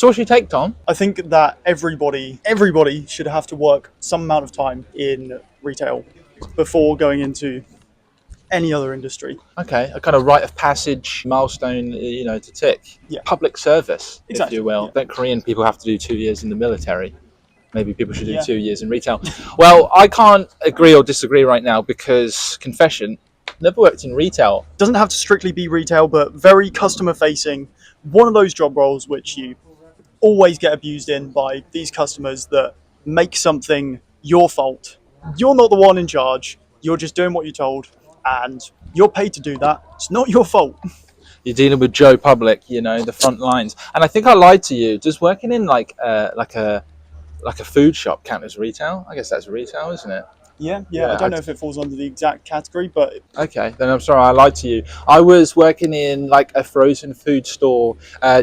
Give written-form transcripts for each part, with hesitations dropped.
So what's your take, Tom? I think that everybody should have to work some amount of time in retail before going into any other industry. Okay, a kind of rite of passage milestone, to tick. Yeah. Public service, Exactly, if you will. yeah. Don't Korean people have to do 2 years in the military? Maybe people should do Yeah. 2 years in retail. Well, I can't agree or disagree right now because, confession, never worked in retail. Doesn't have to strictly be retail, but very customer facing. One of those job roles which you always get abused in by these customers that make something your fault. You're not the one in charge. You're just doing what you're told, and you're paid to do that. It's not your fault. You're dealing with Joe Public, the front lines. And I think I lied to you. Does working in like a food shop count as retail? I guess that's retail, isn't it? Yeah. Yeah, I don't know if it falls under the exact category, but Okay, then I'm sorry, I lied to you. I was working in like a frozen food store,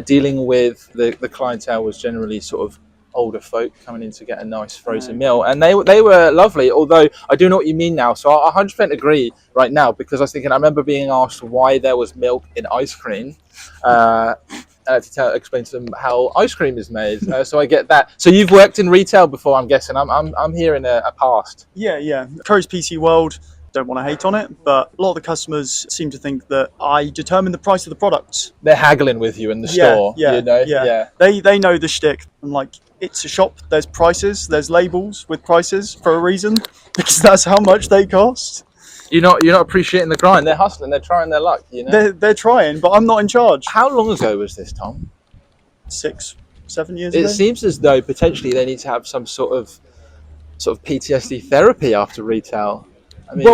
dealing with the clientele was generally sort of older folk coming in to get a nice frozen meal, and they were lovely. Although I do know what you mean now, so I 100% agree right now because I remember being asked why there was milk in ice cream. I had to explain to them how ice cream is made, so I get that. So you've worked in retail before, I'm guessing. I'm hearing a past. yeah. Curry's PC world. Don't want to hate on it, but a lot of the customers seem to think that I determine the price of the products. They're haggling with you in the store. Yeah. They know the shtick. I'm like, it's a shop. There's prices. There's labels with prices for a reason because that's how much they cost. You're not appreciating the grind. They're hustling. They're trying their luck. They're trying, but I'm not in charge. How long ago was this, Tom? 6, 7 years It ago. seems as though potentially they need to have some sort of PTSD therapy after retail. I mean,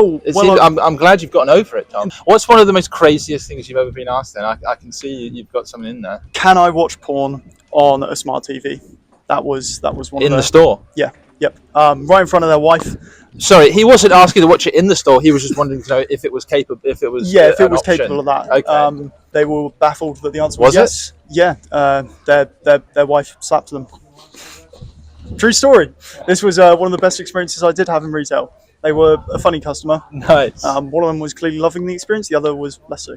I'm glad you've gotten over it, Tom. What's one of the most craziest things you've ever been asked? Then I can see you've got something in there. Can I watch porn on a smart TV? That was one in of the store. Yeah, yep. Right in front of their wife. Sorry, he wasn't asking to watch it in the store. He was just wondering to know if it was capable. If it was Capable of that. Okay. They were baffled that the answer was yes. Yeah. Their wife slapped them. True story. This was one of the best experiences I did have in retail. They were a funny customer. Nice. One of them was clearly loving the experience. The other was less so.